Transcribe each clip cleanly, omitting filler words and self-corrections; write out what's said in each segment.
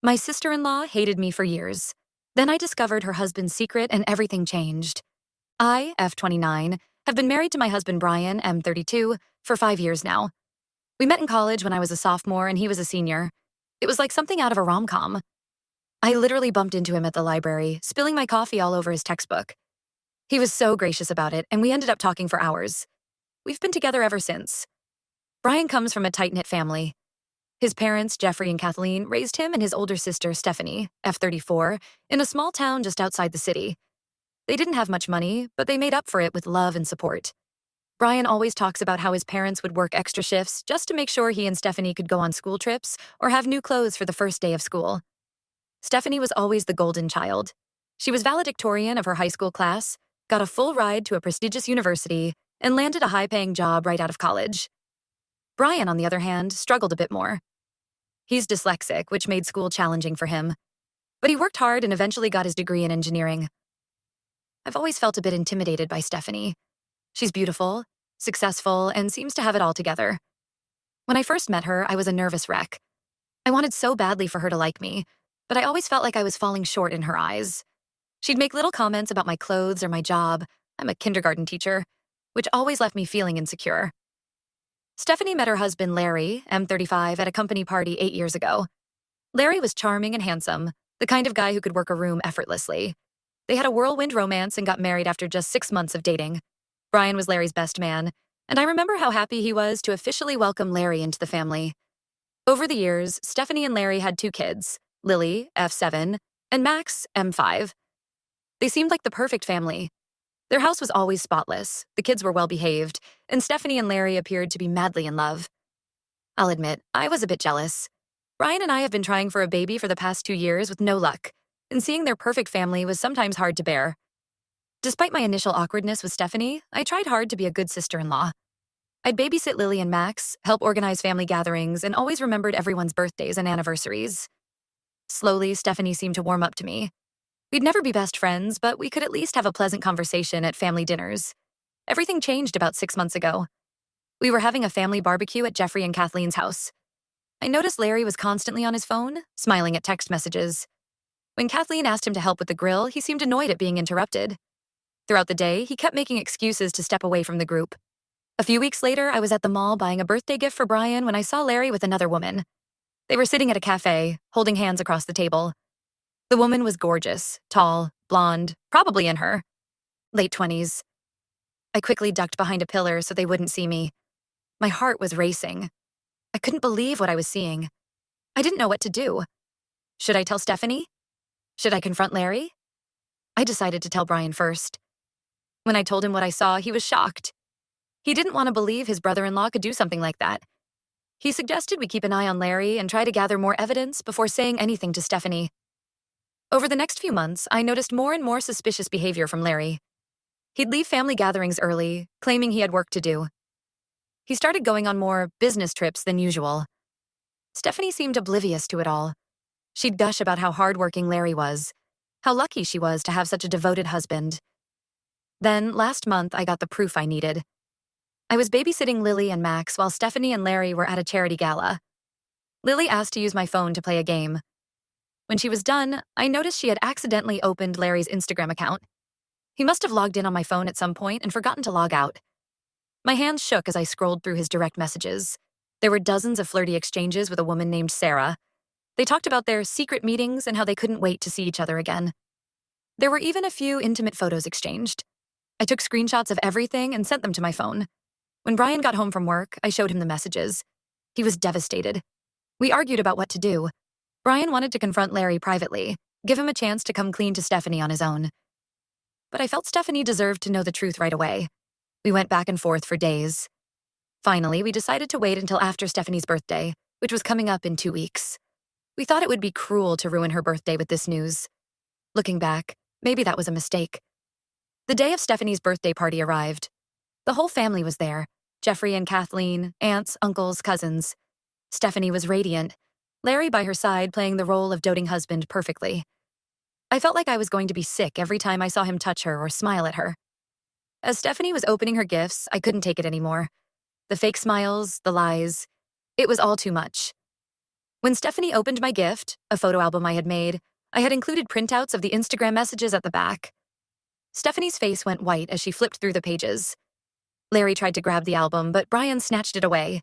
My sister-in-law hated me for years. Then I discovered her husband's secret and everything changed. I, F29, have been married to my husband Brian, M32, for 5 years now. We met in college when I was a sophomore and he was a senior. It was like something out of a rom-com. I literally bumped into him at the library, spilling my coffee all over his textbook. He was so gracious about it, and we ended up talking for hours. We've been together ever since. Brian comes from a tight-knit family. His parents, Jeffrey and Kathleen, raised him and his older sister, Stephanie, F34, in a small town just outside the city. They didn't have much money, but they made up for it with love and support. Brian always talks about how his parents would work extra shifts just to make sure he and Stephanie could go on school trips or have new clothes for the first day of school. Stephanie was always the golden child. She was valedictorian of her high school class, got a full ride to a prestigious university, and landed a high-paying job right out of college. Brian, on the other hand, struggled a bit more. He's dyslexic, which made school challenging for him. But he worked hard and eventually got his degree in engineering. I've always felt a bit intimidated by Stephanie. She's beautiful, successful, and seems to have it all together. When I first met her, I was a nervous wreck. I wanted so badly for her to like me, but I always felt like I was falling short in her eyes. She'd make little comments about my clothes or my job. I'm a kindergarten teacher, which always left me feeling insecure. Stephanie met her husband, Larry, M35, at a company party 8 years ago. Larry was charming and handsome, the kind of guy who could work a room effortlessly. They had a whirlwind romance and got married after just 6 months of dating. Brian was Larry's best man, and I remember how happy he was to officially welcome Larry into the family. Over the years, Stephanie and Larry had 2 kids, Lily, F7, and Max, M5. They seemed like the perfect family. Their house was always spotless, the kids were well-behaved, and Stephanie and Larry appeared to be madly in love. I'll admit, I was a bit jealous. Brian and I have been trying for a baby for the past 2 years with no luck, and seeing their perfect family was sometimes hard to bear. Despite my initial awkwardness with Stephanie, I tried hard to be a good sister-in-law. I'd babysit Lily and Max, help organize family gatherings, and always remembered everyone's birthdays and anniversaries. Slowly, Stephanie seemed to warm up to me. We'd never be best friends, but we could at least have a pleasant conversation at family dinners. Everything changed about 6 months ago. We were having a family barbecue at Jeffrey and Kathleen's house. I noticed Larry was constantly on his phone, smiling at text messages. When Kathleen asked him to help with the grill, he seemed annoyed at being interrupted. Throughout the day, he kept making excuses to step away from the group. A few weeks later, I was at the mall buying a birthday gift for Brian when I saw Larry with another woman. They were sitting at a cafe, holding hands across the table. The woman was gorgeous, tall, blonde, probably in her late 20s. I quickly ducked behind a pillar so they wouldn't see me. My heart was racing. I couldn't believe what I was seeing. I didn't know what to do. Should I tell Stephanie? Should I confront Larry? I decided to tell Brian first. When I told him what I saw, he was shocked. He didn't want to believe his brother-in-law could do something like that. He suggested we keep an eye on Larry and try to gather more evidence before saying anything to Stephanie. Over the next few months, I noticed more and more suspicious behavior from Larry. He'd leave family gatherings early, claiming he had work to do. He started going on more business trips than usual. Stephanie seemed oblivious to it all. She'd gush about how hardworking Larry was, how lucky she was to have such a devoted husband. Then, last month, I got the proof I needed. I was babysitting Lily and Max while Stephanie and Larry were at a charity gala. Lily asked to use my phone to play a game. When she was done, I noticed she had accidentally opened Larry's Instagram account. He must have logged in on my phone at some point and forgotten to log out. My hands shook as I scrolled through his direct messages. There were dozens of flirty exchanges with a woman named Sarah. They talked about their secret meetings and how they couldn't wait to see each other again. There were even a few intimate photos exchanged. I took screenshots of everything and sent them to my phone. When Brian got home from work, I showed him the messages. He was devastated. We argued about what to do. Brian wanted to confront Larry privately, give him a chance to come clean to Stephanie on his own. But I felt Stephanie deserved to know the truth right away. We went back and forth for days. Finally, we decided to wait until after Stephanie's birthday, which was coming up in 2 weeks. We thought it would be cruel to ruin her birthday with this news. Looking back, maybe that was a mistake. The day of Stephanie's birthday party arrived. The whole family was there, Jeffrey and Kathleen, aunts, uncles, cousins. Stephanie was radiant, Larry by her side playing the role of doting husband perfectly. I felt like I was going to be sick every time I saw him touch her or smile at her. As Stephanie was opening her gifts, I couldn't take it anymore. The fake smiles, the lies. It was all too much. When Stephanie opened my gift, a photo album I had made, I had included printouts of the Instagram messages at the back. Stephanie's face went white as she flipped through the pages. Larry tried to grab the album, but Brian snatched it away.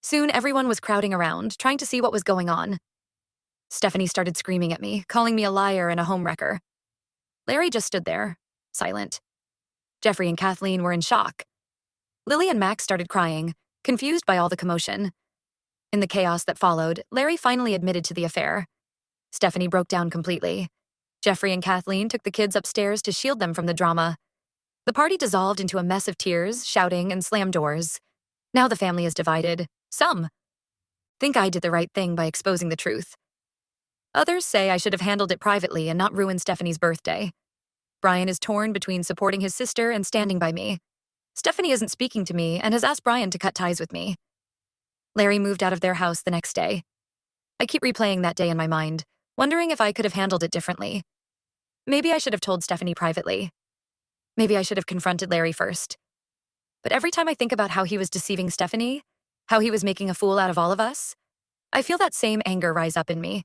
Soon, everyone was crowding around, trying to see what was going on. Stephanie started screaming at me, calling me a liar and a homewrecker. Larry just stood there, silent. Jeffrey and Kathleen were in shock. Lily and Max started crying, confused by all the commotion. In the chaos that followed, Larry finally admitted to the affair. Stephanie broke down completely. Jeffrey and Kathleen took the kids upstairs to shield them from the drama. The party dissolved into a mess of tears, shouting, and slammed doors. Now the family is divided. Some think I did the right thing by exposing the truth. Others say I should have handled it privately and not ruined Stephanie's birthday. Brian is torn between supporting his sister and standing by me. Stephanie isn't speaking to me and has asked Brian to cut ties with me. Larry moved out of their house the next day. I keep replaying that day in my mind, wondering if I could have handled it differently. Maybe I should have told Stephanie privately. Maybe I should have confronted Larry first. But every time I think about how he was deceiving Stephanie, how he was making a fool out of all of us, I feel that same anger rise up in me.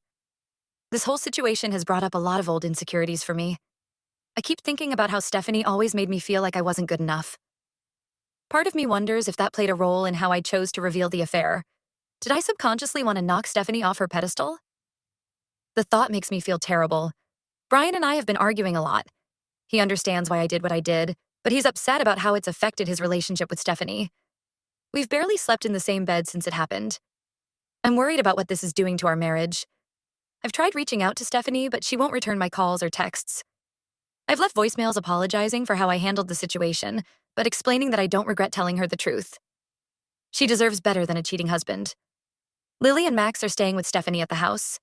This whole situation has brought up a lot of old insecurities for me. I keep thinking about how Stephanie always made me feel like I wasn't good enough. Part of me wonders if that played a role in how I chose to reveal the affair. Did I subconsciously want to knock Stephanie off her pedestal? The thought makes me feel terrible. Brian and I have been arguing a lot. He understands why I did what I did, but he's upset about how it's affected his relationship with Stephanie. We've barely slept in the same bed since it happened. I'm worried about what this is doing to our marriage. I've tried reaching out to Stephanie, but she won't return my calls or texts. I've left voicemails apologizing for how I handled the situation, but explaining that I don't regret telling her the truth. She deserves better than a cheating husband. Lily and Max are staying with Stephanie at the house.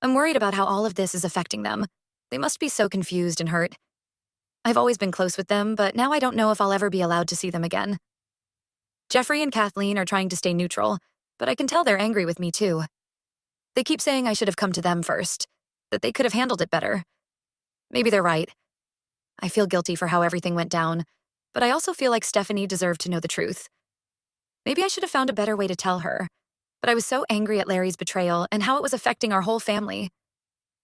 I'm worried about how all of this is affecting them. They must be so confused and hurt. I've always been close with them, but now I don't know if I'll ever be allowed to see them again. Jeffrey and Kathleen are trying to stay neutral, but I can tell they're angry with me too. They keep saying I should have come to them first, that they could have handled it better. Maybe they're right. I feel guilty for how everything went down, but I also feel like Stephanie deserved to know the truth. Maybe I should have found a better way to tell her, but I was so angry at Larry's betrayal and how it was affecting our whole family.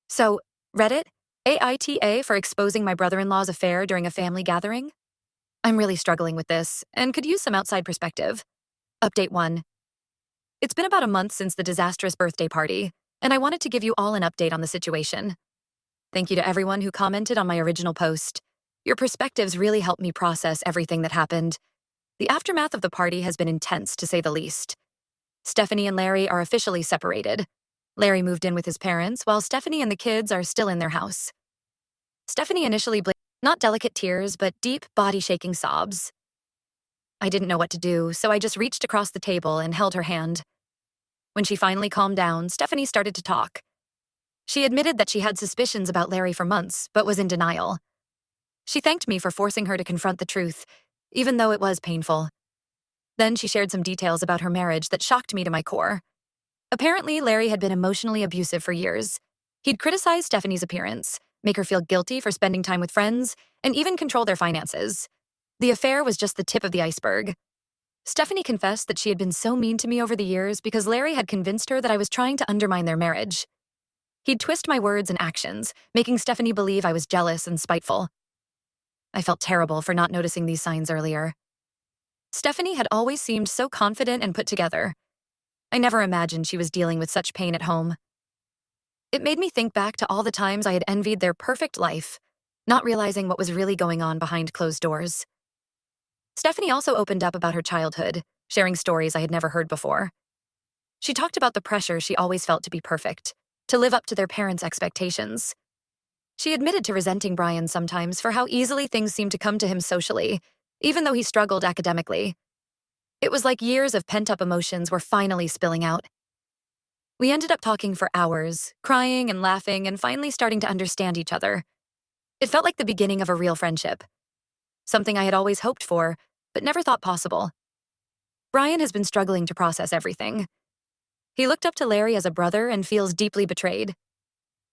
So, Reddit, AITA for exposing my brother-in-law's affair during a family gathering? I'm really struggling with this and could use some outside perspective. Update 1. It's been about a month since the disastrous birthday party, and I wanted to give you all an update on the situation. Thank you to everyone who commented on my original post. Your perspectives really helped me process everything that happened. The aftermath of the party has been intense, to say the least. Stephanie and Larry are officially separated. Larry moved in with his parents, while Stephanie and the kids are still in their house. Stephanie initially blamed not delicate tears, but deep, body-shaking sobs. I didn't know what to do, so I just reached across the table and held her hand. When she finally calmed down, Stephanie started to talk. She admitted that she had suspicions about Larry for months, but was in denial. She thanked me for forcing her to confront the truth, even though it was painful. Then she shared some details about her marriage that shocked me to my core. Apparently, Larry had been emotionally abusive for years. He'd criticize Stephanie's appearance, make her feel guilty for spending time with friends, and even control their finances. The affair was just the tip of the iceberg. Stephanie confessed that she had been so mean to me over the years because Larry had convinced her that I was trying to undermine their marriage. He'd twist my words and actions, making Stephanie believe I was jealous and spiteful. I felt terrible for not noticing these signs earlier. Stephanie had always seemed so confident and put together. I never imagined she was dealing with such pain at home. It made me think back to all the times I had envied their perfect life, not realizing what was really going on behind closed doors. Stephanie also opened up about her childhood, sharing stories I had never heard before. She talked about the pressure she always felt to be perfect, to live up to their parents' expectations. She admitted to resenting Brian sometimes for how easily things seemed to come to him socially, even though he struggled academically. It was like years of pent-up emotions were finally spilling out. We ended up talking for hours, crying and laughing and finally starting to understand each other. It felt like the beginning of a real friendship. Something I had always hoped for, but never thought possible. Brian has been struggling to process everything. He looked up to Larry as a brother and feels deeply betrayed.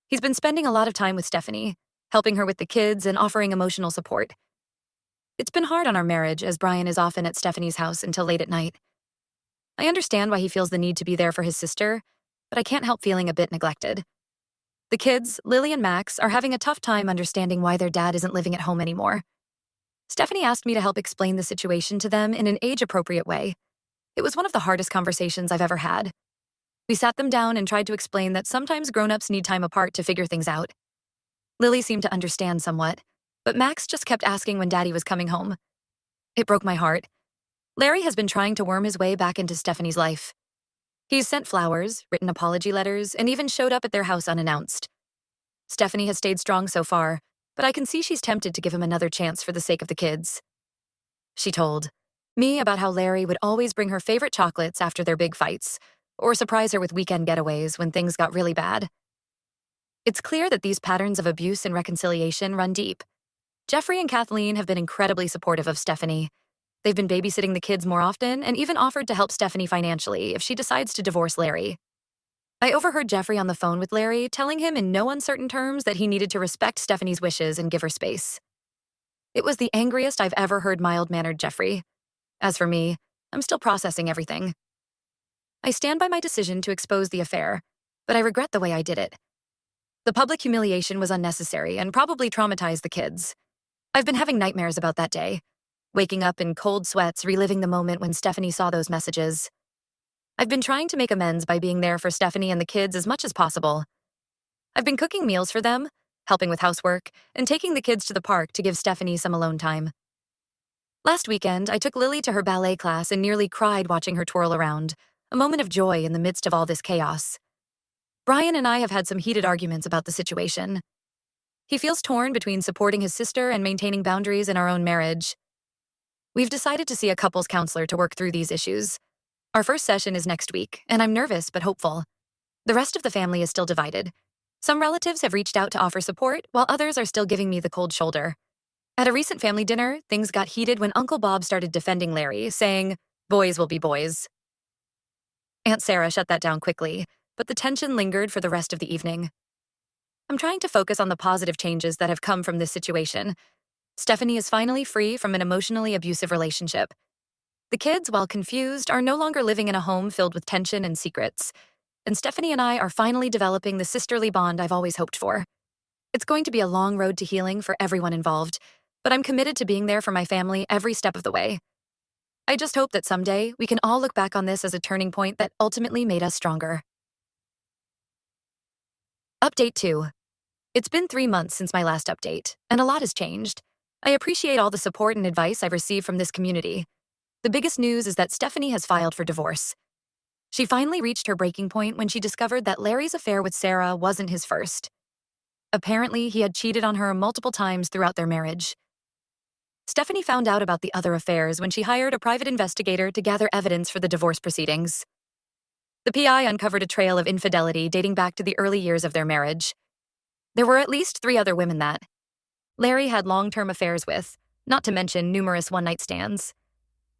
He's been spending a lot of time with Stephanie, helping her with the kids and offering emotional support. It's been hard on our marriage as Brian is often at Stephanie's house until late at night. I understand why he feels the need to be there for his sister, but I can't help feeling a bit neglected. The kids, Lily and Max, are having a tough time understanding why their dad isn't living at home anymore. Stephanie asked me to help explain the situation to them in an age-appropriate way. It was one of the hardest conversations I've ever had. We sat them down and tried to explain that sometimes grown-ups need time apart to figure things out. Lily seemed to understand somewhat, but Max just kept asking when Daddy was coming home. It broke my heart. Larry has been trying to worm his way back into Stephanie's life. He's sent flowers, written apology letters, and even showed up at their house unannounced. Stephanie has stayed strong so far, but I can see she's tempted to give him another chance for the sake of the kids. She told me about how Larry would always bring her favorite chocolates after their big fights, or surprise her with weekend getaways when things got really bad. It's clear that these patterns of abuse and reconciliation run deep. Jeffrey and Kathleen have been incredibly supportive of Stephanie. They've been babysitting the kids more often and even offered to help Stephanie financially if she decides to divorce Larry. I overheard Jeffrey on the phone with Larry telling him in no uncertain terms that he needed to respect Stephanie's wishes and give her space. It was the angriest I've ever heard mild-mannered Jeffrey. As for me, I'm still processing everything. I stand by my decision to expose the affair, but I regret the way I did it. The public humiliation was unnecessary and probably traumatized the kids. I've been having nightmares about that day, waking up in cold sweats, reliving the moment when Stephanie saw those messages. I've been trying to make amends by being there for Stephanie and the kids as much as possible. I've been cooking meals for them, helping with housework, and taking the kids to the park to give Stephanie some alone time. Last weekend, I took Lily to her ballet class and nearly cried watching her twirl around, a moment of joy in the midst of all this chaos. Brian and I have had some heated arguments about the situation. He feels torn between supporting his sister and maintaining boundaries in our own marriage. We've decided to see a couples counselor to work through these issues. Our first session is next week, and I'm nervous but hopeful. The rest of the family is still divided. Some relatives have reached out to offer support, while others are still giving me the cold shoulder. At a recent family dinner, things got heated when Uncle Bob started defending Larry, saying, "Boys will be boys." Aunt Sarah shut that down quickly, but the tension lingered for the rest of the evening. I'm trying to focus on the positive changes that have come from this situation. Stephanie is finally free from an emotionally abusive relationship. The kids, while confused, are no longer living in a home filled with tension and secrets. And Stephanie and I are finally developing the sisterly bond I've always hoped for. It's going to be a long road to healing for everyone involved, but I'm committed to being there for my family every step of the way. I just hope that someday we can all look back on this as a turning point that ultimately made us stronger. Update 2. It's been 3 months since my last update, and a lot has changed. I appreciate all the support and advice I've received from this community. The biggest news is that Stephanie has filed for divorce. She finally reached her breaking point when she discovered that Larry's affair with Sarah wasn't his first. Apparently, he had cheated on her multiple times throughout their marriage. Stephanie found out about the other affairs when she hired a private investigator to gather evidence for the divorce proceedings. The PI uncovered a trail of infidelity dating back to the early years of their marriage. There were at least 3 other women that Larry had long-term affairs with, not to mention numerous one-night stands.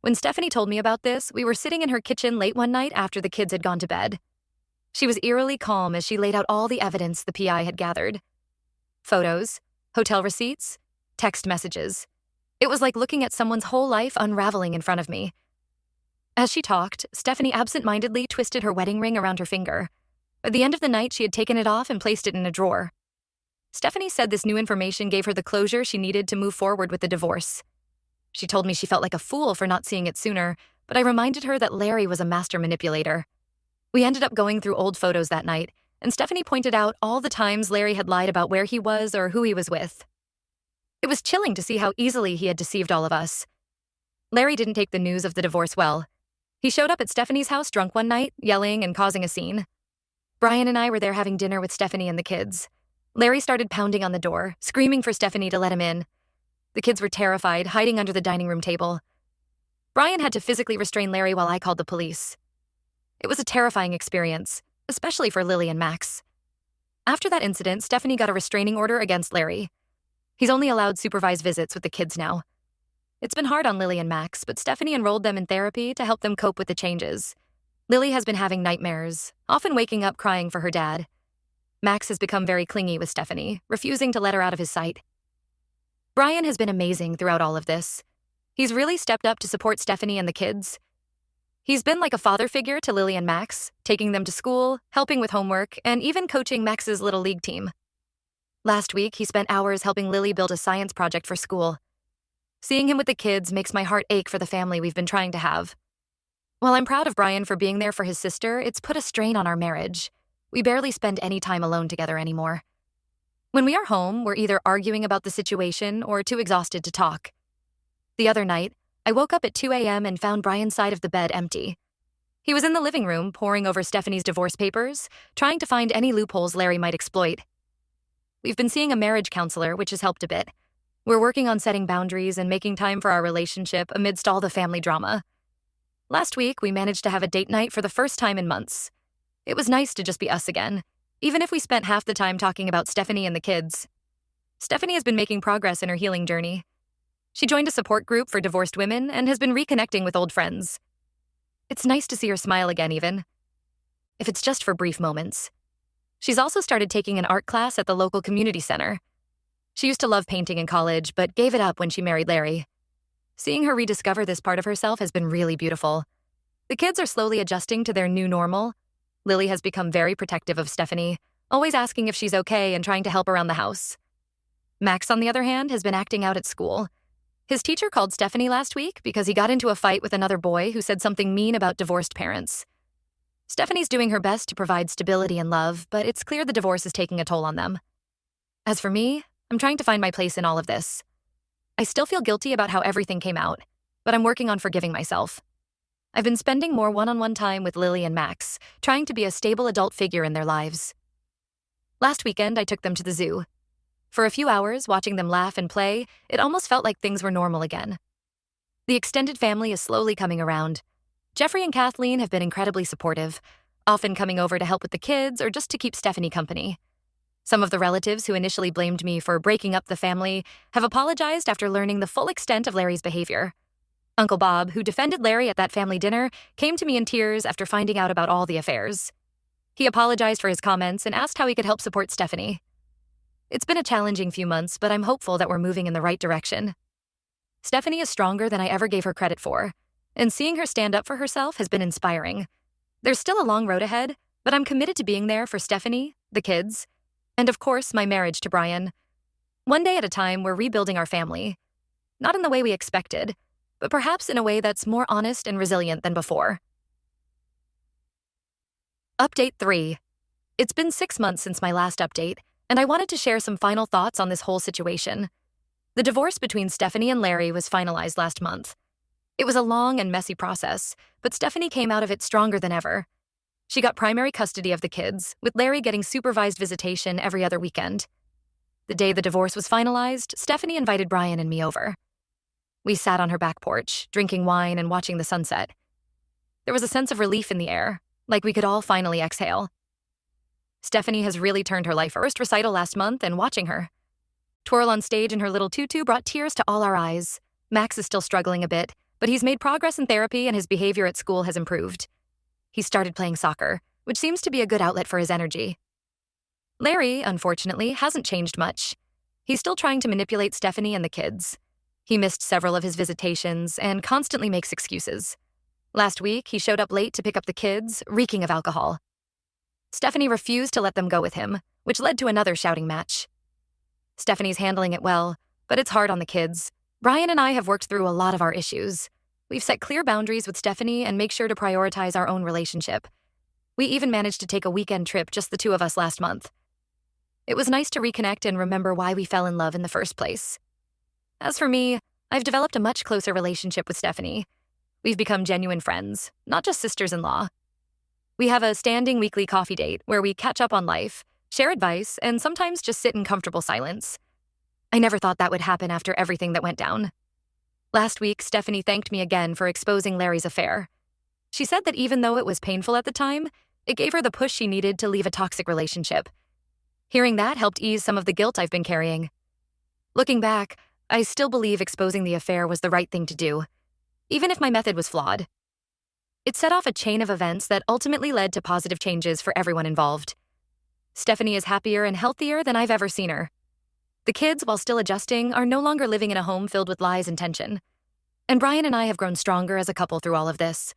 When Stephanie told me about this, we were sitting in her kitchen late one night after the kids had gone to bed. She was eerily calm as she laid out all the evidence the PI had gathered. Photos, hotel receipts, text messages. It was like looking at someone's whole life unraveling in front of me. As she talked, Stephanie absent-mindedly twisted her wedding ring around her finger. At the end of the night, she had taken it off and placed it in a drawer. Stephanie said this new information gave her the closure she needed to move forward with the divorce. She told me she felt like a fool for not seeing it sooner, but I reminded her that Larry was a master manipulator. We ended up going through old photos that night, and Stephanie pointed out all the times Larry had lied about where he was or who he was with. It was chilling to see how easily he had deceived all of us. Larry didn't take the news of the divorce well. He showed up at Stephanie's house drunk one night, yelling and causing a scene. Brian and I were there having dinner with Stephanie and the kids. Larry started pounding on the door, screaming for Stephanie to let him in. The kids were terrified, hiding under the dining room table. Brian had to physically restrain Larry while I called the police. It was a terrifying experience, especially for Lily and Max. After that incident, Stephanie got a restraining order against Larry. He's only allowed supervised visits with the kids now. It's been hard on Lily and Max, but Stephanie enrolled them in therapy to help them cope with the changes. Lily has been having nightmares, often waking up crying for her dad. Max has become very clingy with Stephanie, refusing to let her out of his sight. Brian has been amazing throughout all of this. He's really stepped up to support Stephanie and the kids. He's been like a father figure to Lily and Max, taking them to school, helping with homework, and even coaching Max's little league team. Last week, he spent hours helping Lily build a science project for school. Seeing him with the kids makes my heart ache for the family we've been trying to have. While I'm proud of Brian for being there for his sister, it's put a strain on our marriage. We barely spend any time alone together anymore. When we are home, we're either arguing about the situation or too exhausted to talk. The other night, I woke up at 2 a.m. and found Brian's side of the bed empty. He was in the living room poring over Stephanie's divorce papers, trying to find any loopholes Larry might exploit. We've been seeing a marriage counselor, which has helped a bit. We're working on setting boundaries and making time for our relationship amidst all the family drama. Last week, we managed to have a date night for the first time in months. It was nice to just be us again, even if we spent half the time talking about Stephanie and the kids. Stephanie has been making progress in her healing journey. She joined a support group for divorced women and has been reconnecting with old friends. It's nice to see her smile again, even if it's just for brief moments. She's also started taking an art class at the local community center. She used to love painting in college, but gave it up when she married Larry. Seeing her rediscover this part of herself has been really beautiful. The kids are slowly adjusting to their new normal. Lily has become very protective of Stephanie, always asking if she's okay and trying to help around the house. Max, on the other hand, has been acting out at school. His teacher called Stephanie last week because he got into a fight with another boy who said something mean about divorced parents. Stephanie's doing her best to provide stability and love, but it's clear the divorce is taking a toll on them. As for me, I'm trying to find my place in all of this. I still feel guilty about how everything came out, but I'm working on forgiving myself. I've been spending more one-on-one time with Lily and Max, trying to be a stable adult figure in their lives. Last weekend, I took them to the zoo. For a few hours, watching them laugh and play, it almost felt like things were normal again. The extended family is slowly coming around. Jeffrey and Kathleen have been incredibly supportive, often coming over to help with the kids or just to keep Stephanie company. Some of the relatives who initially blamed me for breaking up the family have apologized after learning the full extent of Larry's behavior. Uncle Bob, who defended Larry at that family dinner, came to me in tears after finding out about all the affairs. He apologized for his comments and asked how he could help support Stephanie. It's been a challenging few months, but I'm hopeful that we're moving in the right direction. Stephanie is stronger than I ever gave her credit for, and seeing her stand up for herself has been inspiring. There's still a long road ahead, but I'm committed to being there for Stephanie, the kids, and of course, my marriage to Brian. One day at a time, we're rebuilding our family. Not in the way we expected, but perhaps in a way that's more honest and resilient than before. Update 3. It's been 6 months since my last update, and I wanted to share some final thoughts on this whole situation. The divorce between Stephanie and Larry was finalized last month. It was a long and messy process, but Stephanie came out of it stronger than ever. She got primary custody of the kids, with Larry getting supervised visitation every other weekend. The day the divorce was finalized, Stephanie invited Brian and me over. We sat on her back porch, drinking wine and watching the sunset. There was a sense of relief in the air, like we could all finally exhale. Stephanie has really turned her life. First recital last month, and watching her twirl on stage in her little tutu brought tears to all our eyes. Max is still struggling a bit, but he's made progress in therapy and his behavior at school has improved. He started playing soccer, which seems to be a good outlet for his energy. Larry, unfortunately, hasn't changed much. He's still trying to manipulate Stephanie and the kids. He missed several of his visitations and constantly makes excuses. Last week, he showed up late to pick up the kids, reeking of alcohol. Stephanie refused to let them go with him, which led to another shouting match. Stephanie's handling it well, but it's hard on the kids. Brian and I have worked through a lot of our issues. We've set clear boundaries with Stephanie and make sure to prioritize our own relationship. We even managed to take a weekend trip, just the two of us, last month. It was nice to reconnect and remember why we fell in love in the first place. As for me, I've developed a much closer relationship with Stephanie. We've become genuine friends, not just sisters-in-law. We have a standing weekly coffee date where we catch up on life, share advice, and sometimes just sit in comfortable silence. I never thought that would happen after everything that went down. Last week, Stephanie thanked me again for exposing Larry's affair. She said that even though it was painful at the time, it gave her the push she needed to leave a toxic relationship. Hearing that helped ease some of the guilt I've been carrying. Looking back, I still believe exposing the affair was the right thing to do, even if my method was flawed. It set off a chain of events that ultimately led to positive changes for everyone involved. Stephanie is happier and healthier than I've ever seen her. The kids, while still adjusting, are no longer living in a home filled with lies and tension. And Brian and I have grown stronger as a couple through all of this.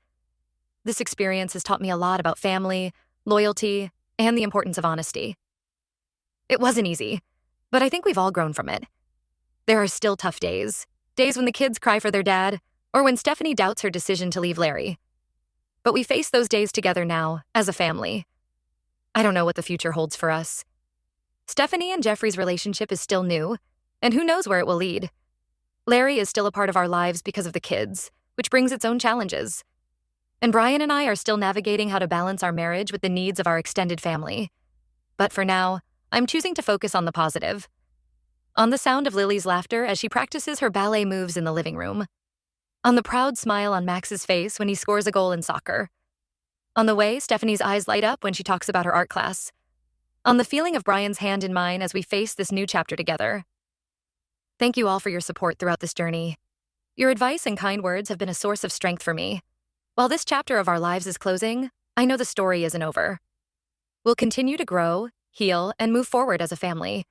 This experience has taught me a lot about family, loyalty, and the importance of honesty. It wasn't easy, but I think we've all grown from it. There are still tough days, days when the kids cry for their dad, or when Stephanie doubts her decision to leave Larry. But we face those days together now, as a family. I don't know what the future holds for us. Stephanie and Jeffrey's relationship is still new, and who knows where it will lead. Larry is still a part of our lives because of the kids, which brings its own challenges. And Brian and I are still navigating how to balance our marriage with the needs of our extended family. But for now, I'm choosing to focus on the positive. On the sound of Lily's laughter as she practices her ballet moves in the living room. On the proud smile on Max's face when he scores a goal in soccer. On the way Stephanie's eyes light up when she talks about her art class. On the feeling of Brian's hand in mine as we face this new chapter together. Thank you all for your support throughout this journey. Your advice and kind words have been a source of strength for me. While this chapter of our lives is closing, I know the story isn't over. We'll continue to grow, heal, and move forward as a family,